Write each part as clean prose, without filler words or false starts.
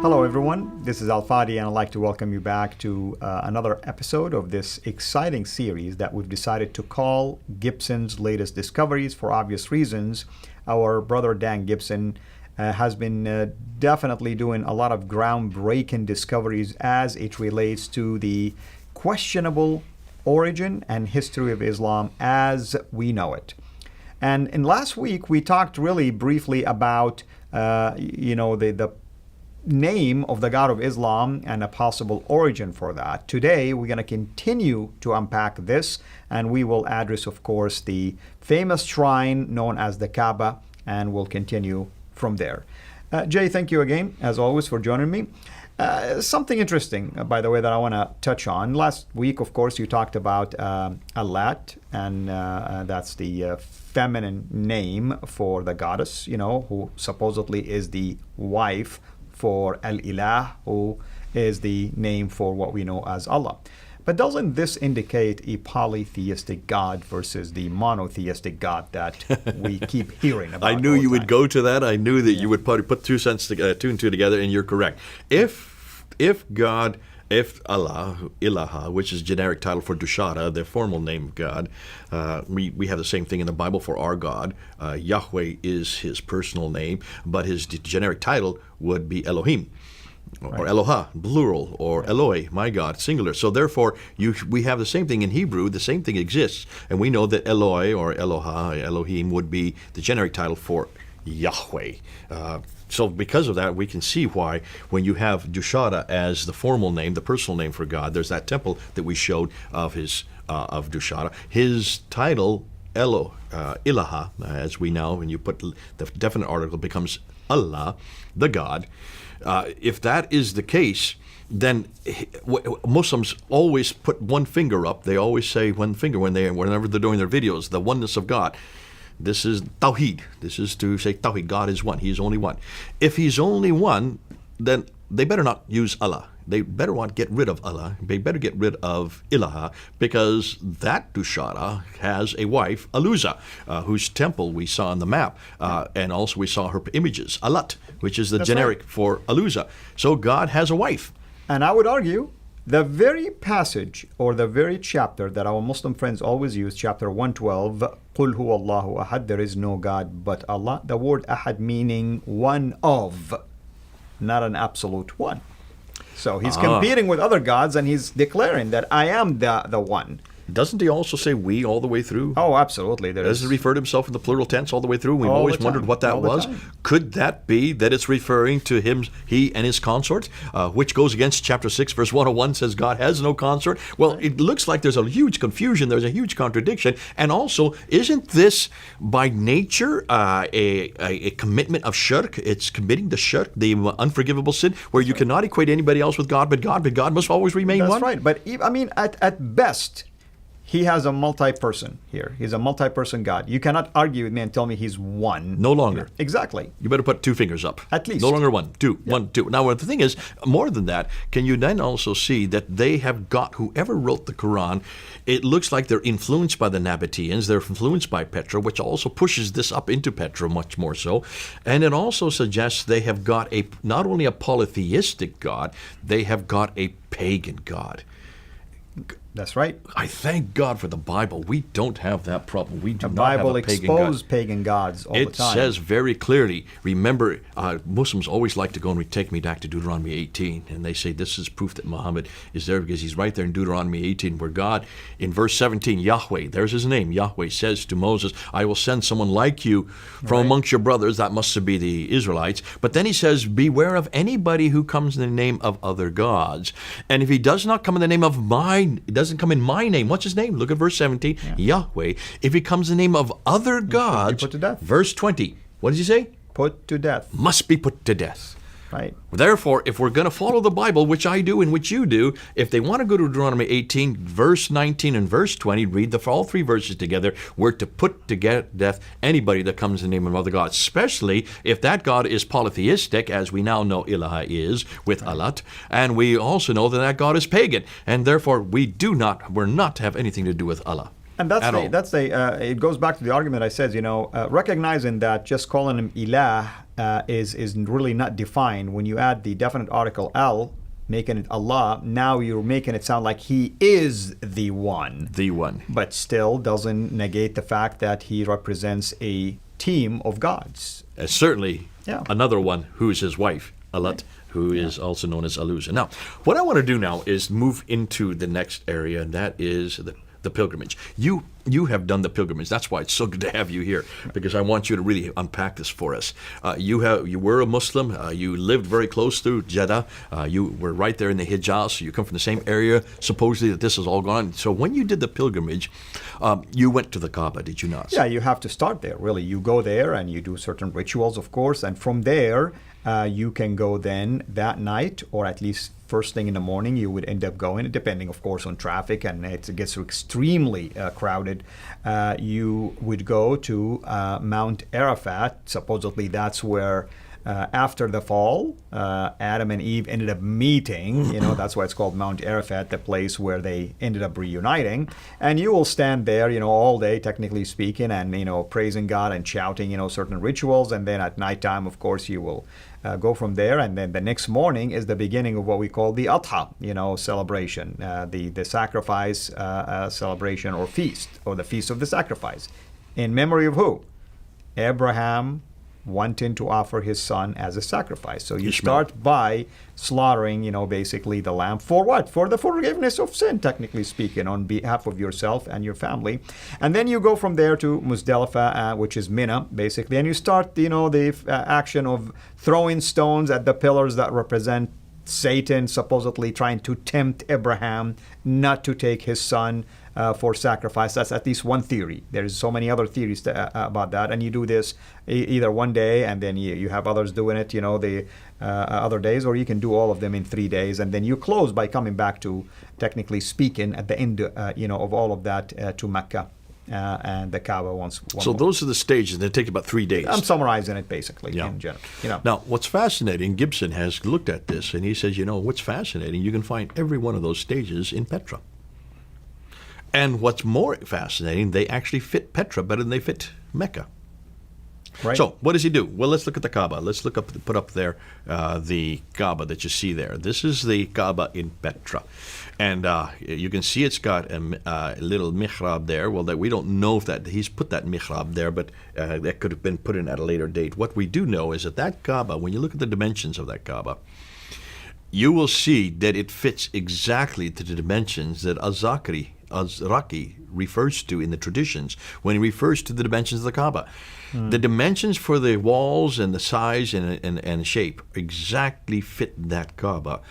Hello everyone, this is Al-Fadi and I'd like to welcome you back to another episode of this exciting series that we've decided to call Gibson's Latest Discoveries for obvious reasons. Our brother Dan Gibson has been definitely doing a lot of groundbreaking discoveries as it relates to the questionable origin and history of Islam as we know it. And in last week we talked really briefly about the name of the God of Islam and a possible origin for that. Today we're going to continue to unpack this, and we will address, of course, the famous shrine known as the Kabbah, and we'll continue from there. Jay, thank you again, as always, for joining me. Something interesting, by the way, that I want to touch on. Last week, of course, you talked about Allat, and that's the feminine name for the goddess, who supposedly is the wife for Al-Ilah, who is the name for what we know as Allah. But doesn't this indicate a polytheistic God versus the monotheistic God that we keep hearing about? I knew you would go to that. I knew that you would probably put two and two together, and you're correct. If Allah, Ilaha, which is generic title for Dushara, the formal name of God, we have the same thing in the Bible for our God. Yahweh is his personal name, but his generic title would be Elohim, or Eloha, plural, or Eloi, my God, singular. So therefore, we have the same thing in Hebrew. The same thing exists, and we know that Eloi or Eloha, Elohim, would be the generic title for Yahweh. So because of that, we can see why when you have Dushara as the formal name, the personal name for God, there's that temple that we showed of Dushara. His title, Ilaha, as we know, when you put the definite article, becomes Allah, the God. If that is the case, then Muslims always put one finger up. They always say one finger whenever they're doing their videos, the oneness of God. This is Tawheed. This is to say Tawheed. God is one. He is only one. If he's only one, then they better not use Allah. They better want to get rid of Allah. They better get rid of Ilaha, because that Dushara has a wife, Aluza, whose temple we saw on the map. And also we saw her images, Alat, which is the generic for Aluza. So God has a wife. And I would argue the very passage or the very chapter that our Muslim friends always use, chapter 112, Qul huwa Allahu ahad, there is no God but Allah. The word ahad meaning one of, not an absolute one. So he's competing with other gods, and he's declaring that I am the one. Doesn't he also say we all the way through? Oh, absolutely. Does he refer to himself in the plural tense all the way through? We've always wondered what that was. Could that be that it's referring to him, he and his consort, which goes against chapter 6, verse 101, says God has no consort? Well, it looks like there's a huge confusion. There's a huge contradiction. And also, isn't this by nature a commitment of shirk? It's committing the shirk, the unforgivable sin, where you cannot equate anybody else with God but God must always remain one? That's right. But at best, he has a multi-person here. He's a multi-person God. You cannot argue with me and tell me he's one. No longer. Exactly. You better put two fingers up. At least. No longer one. Two. Yeah. 1, 2. Now, the thing is, more than that, can you then also see that they have got, whoever wrote the Quran, it looks like they're influenced by the Nabateans. They're influenced by Petra, which also pushes this up into Petra much more so. And it also suggests they have got not only a polytheistic God, they have got a pagan God. That's right. I thank God for the Bible. We don't have that problem. We do not have a pagan God. The Bible exposes pagan gods all the time. It says very clearly, remember, Muslims always like to go and take me back to Deuteronomy 18, and they say this is proof that Muhammad is there because he's right there in Deuteronomy 18, where God, in verse 17, Yahweh, there's his name, Yahweh says to Moses, I will send someone like you from amongst your brothers. That must be the Israelites. But then he says, beware of anybody who comes in the name of other gods. And if he does not come in the name of mine, doesn't come in my name. What's his name? Look at verse 17. Yeah. Yahweh. If he comes in the name of other gods, put to death. Verse 20. What does he say? Put to death. Must be put to death. Right. Therefore, if we're going to follow the Bible, which I do and which you do, if they want to go to Deuteronomy 18, verse 19 and verse 20, read all three verses together, we're to put to death anybody that comes in the name of other God, especially if that God is polytheistic, as we now know Ilaha is with Alat, and we also know that God is pagan, and therefore we're not to have anything to do with Allah. And it goes back to the argument I said, recognizing that just calling him Ilah is really not defined. When you add the definite article al, making it Allah, now you're making it sound like He is the one. The one. But still doesn't negate the fact that He represents a team of gods. Certainly Yeah. another one who is His wife, Alat, who is also known as Aluza. Now, what I want to do now is move into the next area, and that is the pilgrimage. You have done the pilgrimage. That's why it's so good to have you here, because I want you to really unpack this for us. You were a Muslim. You lived very close to Jeddah. You were right there in the Hijaz. So you come from the same area. Supposedly that this is all gone. So when you did the pilgrimage, you went to the Kabbah, did you not? Yeah, you have to start there, really. You go there and you do certain rituals, of course, and from there you can go then that night, or at least first thing in the morning you would end up going, depending, of course, on traffic, and it gets extremely crowded. You would go to Mount Arafat. Supposedly that's where after the fall, Adam and Eve ended up meeting. That's why it's called Mount Arafat, the place where they ended up reuniting. And you will stand there, all day, technically speaking, and, praising God and shouting, certain rituals. And then at nighttime, of course, you will go from there. And then the next morning is the beginning of what we call the Adha, celebration, the sacrifice celebration or feast, or the feast of the sacrifice. In memory of who? Abraham wanting to offer his son as a sacrifice. So you Ishmael. start by slaughtering, basically the lamb for what? For the forgiveness of sin, technically speaking, on behalf of yourself and your family. And then you go from there to Muzdalifah, which is Mina, basically, and you start, the action of throwing stones at the pillars that represent Satan, supposedly trying to tempt Abraham not to take his son for sacrifice. That's at least one theory. There's so many other theories about that, and you do this either one day, and then you have others doing it, the other days, or you can do all of them in 3 days, and then you close by coming back to, technically speaking, at the end, of all of that to Mecca and the Kaaba once. So those are the stages. They take about 3 days. I'm summarizing it basically Yeah. in general. Now, what's fascinating, Gibson has looked at this, and he says, what's fascinating, you can find every one of those stages in Petra. And what's more fascinating, they actually fit Petra better than they fit Mecca. Right. So what does he do? Well, let's look at the Kaaba. Let's put up there the Kaaba that you see there. This is the Kaaba in Petra. And you can see it's got a little mihrab there. Well, we don't know if he's put that mihrab there, but that could have been put in at a later date. What we do know is that Kaaba, when you look at the dimensions of that Kaaba, you will see that it fits exactly to the dimensions that Azraqi refers to in the traditions when he refers to the dimensions of the Kaaba. The dimensions for the walls and the size and shape exactly fit that Kaaba.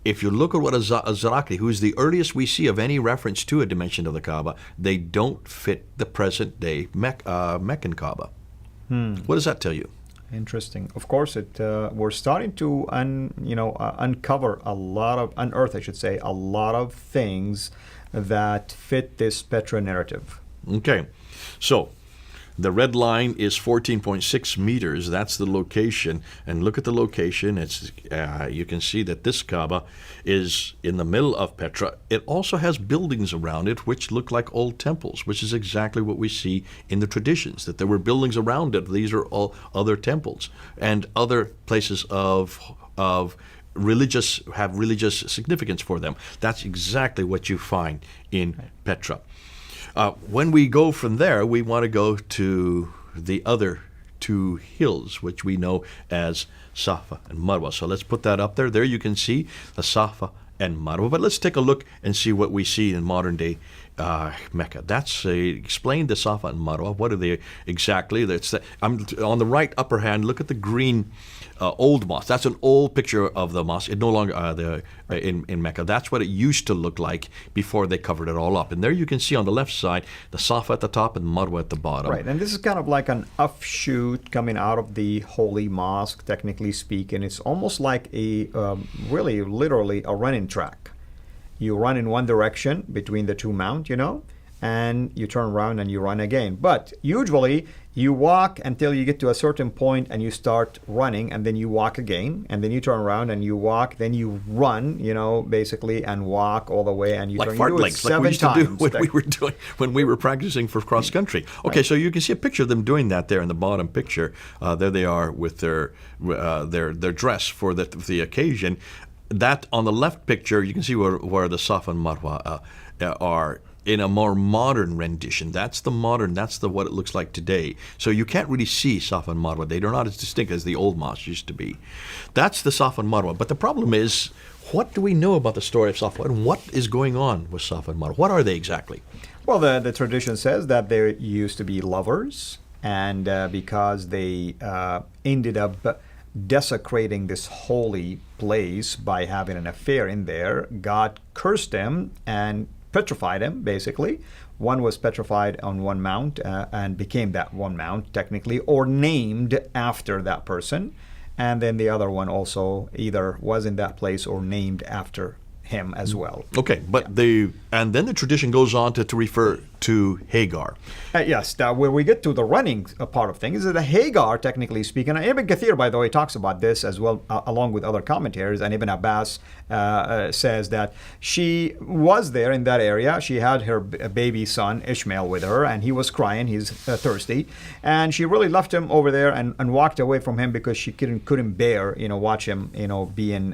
If you look at what Azraqi, who is the earliest we see of any reference to a dimension of the Kaaba, they don't fit the present-day Meccan Kaaba. What does that tell you? Interesting. Of course, we're starting to unearth a lot of things that fit this Petra narrative. Okay, so the red line is 14.6 meters. That's the location. And look at the location. It's you can see that this Kaaba is in the middle of Petra. It also has buildings around it which look like old temples, which is exactly what we see in the traditions, that there were buildings around it. These are all other temples and other places of religious significance for them. That's exactly what you find in Petra. When we go from there, we want to go to the other two hills, which we know as Safa and Marwa. So let's put that up there. There you can see the Safa and Marwa. But let's take a look and see what we see in modern-day Mecca. That's explain the Safa and Marwa. What are they exactly? I'm on the right upper hand. Look at the green old mosque. That's an old picture of the mosque. It no longer in Mecca. That's what it used to look like before they covered it all up. And there you can see on the left side the Safa at the top and Marwa at the bottom. Right, and this is kind of like an offshoot coming out of the Holy Mosque, technically speaking. It's almost like literally a running track. You run in one direction between the two mounts, and you turn around and you run again. But usually you walk until you get to a certain point and you start running, and then you walk again, and then you turn around and you walk, then you run, basically, and walk all the way, and you like turn. fart You do it legs, like we used to do when we were practicing for cross country. Okay, so you can see a picture of them doing that there in the bottom picture. There they are with their dress for the occasion. That on the left picture, you can see where the Safa and Marwa are in a more modern rendition. That's what it looks like today. So you can't really see Safa and Marwa. They are not as distinct as the old mosques used to be. That's the Safa and Marwa. But the problem is, what do we know about the story of Safa, and what is going on with Safa and Marwa? What are they exactly? Well, the tradition says that they used to be lovers, and because they ended up desecrating this holy place by having an affair in there, God cursed them and petrified him, basically. One was petrified on one mount and became that one mount, technically, or named after that person. And then the other one also either was in that place or named after him as well. Okay, but and then the tradition goes on to refer to Hagar. Yes, where we get to the running part of things is that Hagar, technically speaking, and Ibn Kathir, by the way, talks about this as well, along with other commentators, and Ibn Abbas says that she was there in that area. She had her baby son, Ishmael, with her, and he was crying, he's thirsty, and she really left him over there and walked away from him because she couldn't bear, watch him, being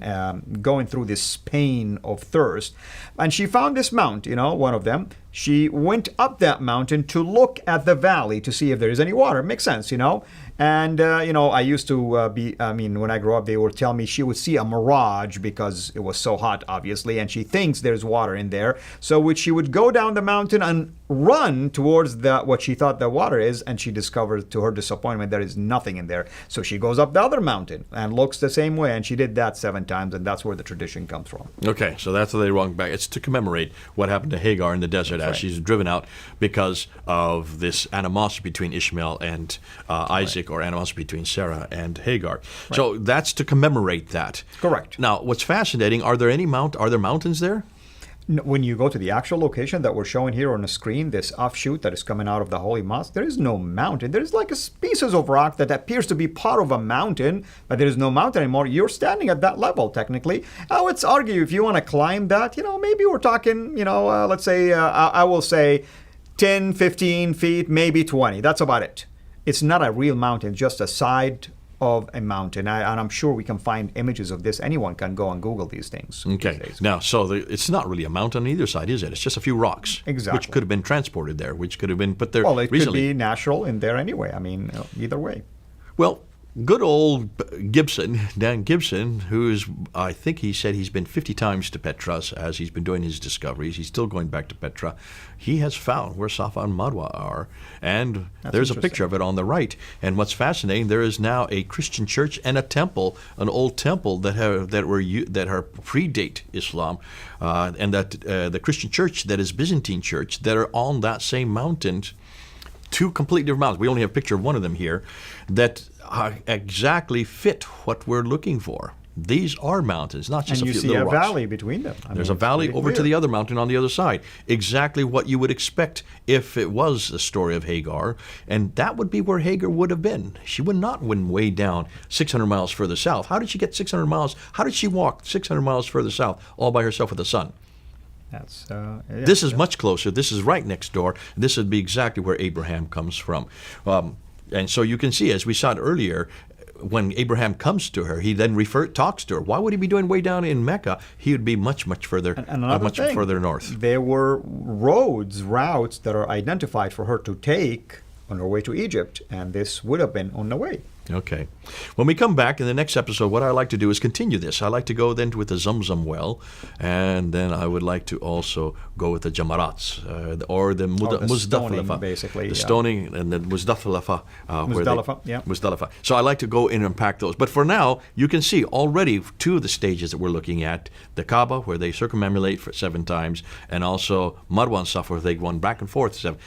going through this pain of thirst. And she found this mount, one of them. She went up that mountain to look at the valley to see if there is any water. Makes sense, And, I used to when I grew up, they would tell me she would see a mirage because it was so hot, obviously, and she thinks there's water in there. So she would go down the mountain and run towards what she thought the water is, and she discovered, to her disappointment, there is nothing in there. So she goes up the other mountain and looks the same way, and she did that 7 times, and that's where the tradition comes from. Okay, so that's where they wrong back. It's to commemorate what happened to Hagar in the desert as she's driven out because of this animosity between Ishmael and Isaac, or animosity between Sarah and Hagar. Right. So that's to commemorate that. Correct. Now, what's fascinating, are there mountains there? When you go to the actual location that we're showing here on the screen, this offshoot that is coming out of the Holy Mosque, there is no mountain. There's like a pieces of rock that appears to be part of a mountain, but there is no mountain anymore. You're standing at that level, technically. I would argue if you want to climb that, maybe we're talking, let's say, I will say 10, 15 feet, maybe 20. That's about it. It's not a real mountain, just a side of a mountain. And I'm sure we can find images of this. Anyone can go and Google these things. Okay. Now, so it's not really a mountain on either side, is it? It's just a few rocks. Exactly. Which could have been transported there, which could have been put there recently. Well, it could be natural in there anyway. Either way. Well, good old Gibson, Dan Gibson, I think he said he's been 50 times to Petra as he's been doing his discoveries. He's still going back to Petra. He has found where Safa and Marwa are, and there's a picture of it on the right. And what's fascinating, there is now a Christian church and a temple, an old temple that predate Islam, and that the Christian church that is Byzantine church that are on that same mountain. 2 completely different mountains. We only have a picture of one of them here that exactly fit what we're looking for. These are mountains, not just a few little rocks. And you see a valley between them. There's a valley over to the other mountain on the other side. Exactly what you would expect if it was the story of Hagar. And that would be where Hagar would have been. She would not win way down 600 miles further south. How did she get 600 miles? How did she walk 600 miles further south all by herself with the sun? This is much closer. This is right next door. This would be exactly where Abraham comes from. And so you can see, as we saw it earlier, when Abraham comes to her, he then talks to her. Why would he be doing way down in Mecca? He would be much further, further north. There were routes that are identified for her to take on her way to Egypt, and this would have been on the way. Okay. When we come back in the next episode, what I like to do is continue this. I like to go then with the Zamzam well, and then I would like to also go with the Jamarats, or the Muzdalifa. Basically. The stoning and the Muzdalifa. Muzdalifa. So I like to go in and unpack those. But for now, you can see already 2 of the stages that we're looking at. The Kabbah, where they circumambulate for 7 times, and also Marwa and Safa, where they run back and forth 7.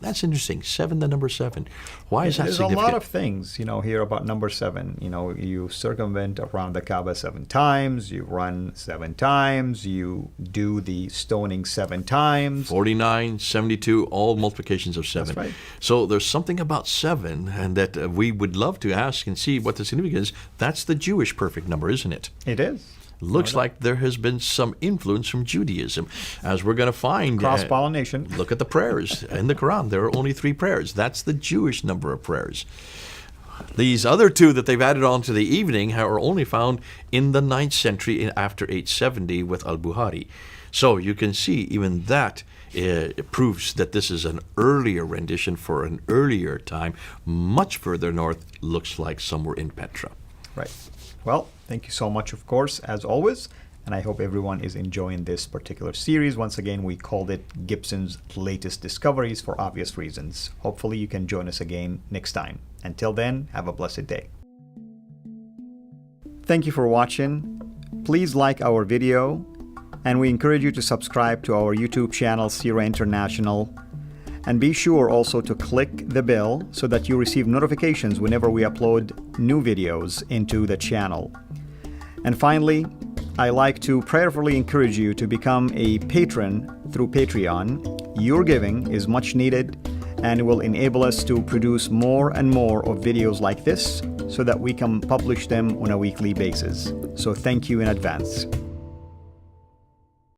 That's interesting. 7, the number 7. Why is that significant? There's a lot of things, here about number 7. You circumvent around the Kabbah 7 times, you run 7 times, you do the stoning 7 times. 49, 72, all multiplications of 7. That's right. So there's something about 7, and that we would love to ask and see what the significance is. That's the Jewish perfect number, isn't it? It is. Looks like there has been some influence from Judaism, as we're going to find. Cross-pollination. Look at the prayers in the Quran. There are only 3 prayers. That's the Jewish number of prayers. These other 2 that they've added on to the evening are only found in the 9th century after 870 with Al-Bukhari. So you can see even that proves that this is an earlier rendition for an earlier time, much further north, looks like somewhere in Petra. Right. Well, thank you so much, of course, as always, and I hope everyone is enjoying this particular series. Once again, we called it Gibson's Latest Discoveries for obvious reasons. Hopefully you can join us again next time. Until then, have a blessed day. Thank you for watching. Please like our video, and we encourage you to subscribe to our YouTube channel, Sira International. And be sure also to click the bell so that you receive notifications whenever we upload new videos into the channel. And finally, I like to prayerfully encourage you to become a patron through Patreon. Your giving is much needed and will enable us to produce more and more of videos like this so that we can publish them on a weekly basis. So thank you in advance.